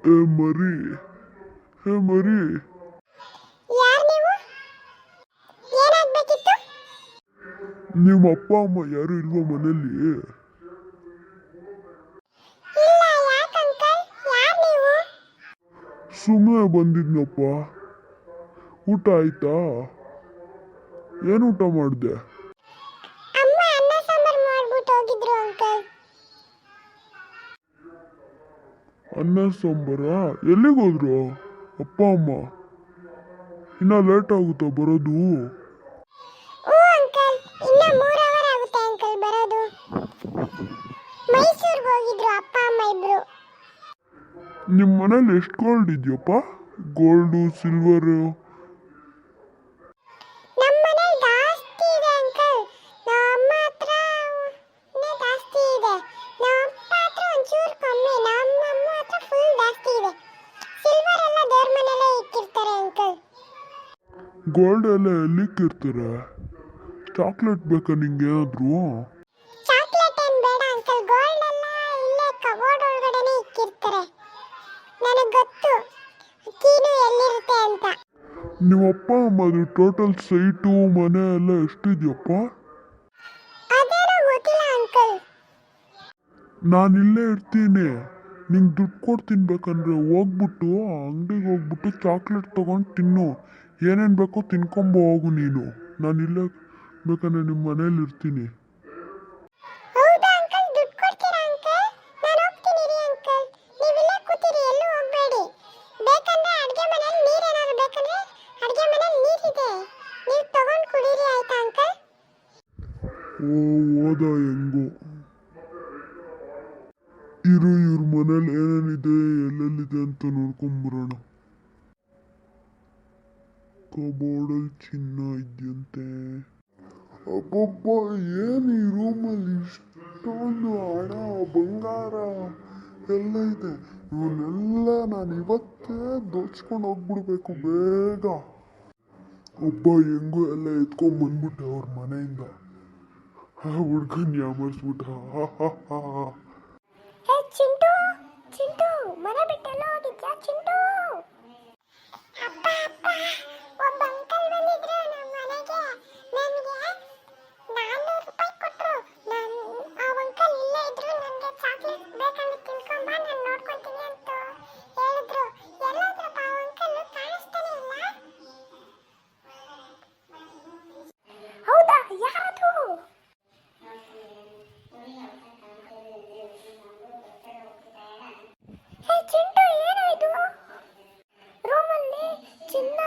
ಏ ಮರಿ, ಹೇ ಮರಿ, ಯಾರು ನೀವು? ಏನಾಗಬೇಕಿತ್ತು? ನಿಮ್ಮ ಅಪ್ಪ ಅಮ್ಮ ಯಾರು ಇಲ್ವಾ ಮನೇಲಿ? ಇಲ್ಲ, ಯಾಕೆ ಅಂಕಲ್? ಯಾರು ನೀವು? ಸುಮ್ಮನೆ ಬಂದಿದ್ನಪ್ಪ. ಊಟ ಆಯ್ತಾ? ಏನು ಊಟ ಮಾಡಿದೆ? ಅಮ್ಮ ಅನ್ನ ಸಾಂಬಾರು ಮಾಡ್ಬಿಟ್ಟು ಹೋಗಿದ್ರು ಅಂಕಲ್. ಅನ್ನ ಸಾಂಬಾರ? ಎಲ್ಲಿಗೆ ಹೋದ್ರು ಅಪ್ಪ ಅಮ್ಮ? ಇನ್ನ ಲೇಟ್ ಆಗುತ್ತಾ ಬರೋದು? ಹ್ಞೂ ಅಂಕಲ್, ಇನ್ನ 3 ಅವರ್ ಆಗುತ್ತೆ ಅಂಕಲ್ ಬರೋದು. ಮೈಸೂರಿಗೆ ಹೋಗಿದ್ರು ಅಪ್ಪ ಅಮ್ಮ ಇಬ್ರು. ನಿಮ್ಮ ಮನೇಲಿ ಎಷ್ಟು ಗೋಲ್ಡ್ ಇದೆಯಪ್ಪ? Gold, silver? ನಮ್ಮ ಮನೇಲಿ ಜಾಸ್ತಿ ಇದೆ ಅಂಕಲ್. ನಮ್ಮ ಹತ್ರ ಜಾಸ್ತಿ ಇದೆ. ನಮ್ಮ ಅಪ್ಪ ಹತ್ರ ಒಂಚೂರು ಕಮ್ಮಿ. ನಮ್ಮ ಅಮ್ಮ ಹತ್ರ ಫುಲ್ ಜಾಸ್ತಿ ಇದೆ. ಸಿಲ್ವರ್ ಎಲ್ಲ ದೇವ್ರ ಮನೆಯಲ್ಲೇ ಇಟ್ಟಿರ್ತಾರೆ ಅಂಕಲ್. ಗೋಲ್ಡ್ ಎಲ್ಲ ಎಲ್ಲಿಕ್ಕಿರ್ತಾರೆ? ಚಾಕ್ಲೇಟ್ ಬೇಕಾ ನಿಂಗೆ ಏನಾದ್ರು? ಚಾಕ್ಲೇಟ್ ಏನು ಬೇಡ ಅಂಕಲ್, ಗೋಲ್ಡ್ ಎಲ್ಲ ಇಲ್ಲೇ ಕಬೋರ್ಡ್ ಒಳಗಡೆನೆ ಇಕ್ಕಿರ್ತಾರೆ. ನನಗೆ ಗೊತ್ತು ಕೀನು ಎಲ್ಲಿರುತ್ತೆ ಅಂತ. ನಿಮ್ಮ ಅಪ್ಪ ಅಮ್ಮದು ಟೋಟಲ್ ಸೈಟು ಮನೆ ಎಲ್ಲ ಎಷ್ಟಿದೆಯಪ್ಪ? ಅದೇನೋ ಗೊತ್ತಿಲ್ಲ ಅಂಕಲ್. ನಾನು ಇಲ್ಲೇ ಇರ್ತೀನಿ. ನಿಂಗೆ ದುಡ್ಡು ಕೊಡ್ತೀನಿ, ಬೇಕಂದ್ರೆ ಹೋಗ್ಬಿಟ್ಟು ಅಂಗಡಿಗೆ ಹೋಗ್ಬಿಟ್ಟು ಚಾಕ್ಲೇಟ್ ತೊಗೊಂಡು ತಿನ್ನು. ಏನೇನು ಬೇಕೋ ತಿನ್ಕೊಂಬ ಹೋಗು ನೀನು. ನಾನು ಇಲ್ಲೇ ಬೇಕಂದ್ರೆ ನಿಮ್ಮ ಮನೇಲಿ ಇರ್ತೀನಿ. ಹೌದಾ ಅಂಕಲ್? ದುಡ್ಡು ಕೊಡ್ತೀರಾ ಅಂಕಲ್? ನಾನು ಹೋಗ್ತೀನಿ ರೀ ಅಂಕಲ್. ನೀವು ಇಲ್ಲೇ ಕೂತಿರಿ, ಎಲ್ಲೂ ಹೋಗಬೇಡಿ. ಬೇಕಂದ್ರೆ ಅಡುಗೆ ಮನೇಲಿ ನೀರೇನಾದ್ರು ಬೇಕಂದ್ರೆ ಅಡುಗೆ ಮನೇಲಿ ನೀರಿದೆ, ನೀವು ತಗೊಂಡು ಕುಡೀರಿ. ಆಯ್ತಾ ಅಂಕಲ್? ಓ, ಹೋದ ಹೆಂಗೋ. ಇವ್ರ ಮನೇಲಿ ಏನೇನಿದೆ ಎಲ್ಲೆಲ್ಲಿದೆ ಅಂತ ನೋಡ್ಕೊಂಬರೋಣ. ಕಬೋರ್ಡಲ್ಲಿ ಚಿನ್ನ ಇದೆಯಂತೆ. ಅಬ್ಬಬ್ಬ, ಏನು ಈ ರೂಮಲ್ಲಿ ಇಷ್ಟೊಂದು ಹಣ ಬಂಗಾರ ಎಲ್ಲ ಇದೆ. ಇವನ್ನೆಲ್ಲ ನಾನು ಇವತ್ತೇ ದೋಚ್ಕೊಂಡು ಹೋಗ್ಬಿಡ್ಬೇಕು ಬೇಗ. ಒಬ್ಬ ಹೆಂಗೋ ಎಲ್ಲ ಎತ್ಕೊಂಡ್ ಬಂದ್ಬಿಟ್ಟೆ ಅವ್ರ ಮನೆಯಿಂದ. ಹುಡ್ಗನ್ ಯಾಮರ್ಸ್ಬಿಟ್ಟ. ಹೇ ಚಿಂಟು, ಚಿಂಟು, ಮನೆ ಬಿಟ್ಟೆಲ್ಲ ಹೋಗಿದ್ಯಾ ಚಿಂಟು? ಅಪ್ಪ ಅಪ್ಪ, ಒಬ್ಬ ಅಂಕಲ್ ಬಂದಿದ್ರು ನಮ್ಮ ಮನೆಗೆ. ನನಗೆ 400 ರೂಪಾಯಿ ಕೊಟ್ಟರು. ಆ ಅಂಕಲ್ ಇಲ್ಲೇ ಇದ್ರು. ನನಗೆ ಚಾಕ್ಲೇಟ್ ಬೇಕಂದ್ರೆ ತಿನ್ಕೊಂಬ, ನಾನು ನೋಡ್ಕೊತೀನಿ ಅಂತ ಹೇಳಿದ್ರು. ಎಲ್ಲೋದ್ರಪ್ಪ ಆ ಅಂಕಲ್? ಕಾಣಿಸ್ತಾನೆ ಇಲ್ಲ. ಹೌದಾ? ಯಾರದು? ಹೇ ಚಿಂಟು, ಏನಾಯ್ತು? ರೂಮಲ್ಲಿ ಚಿನ್ನ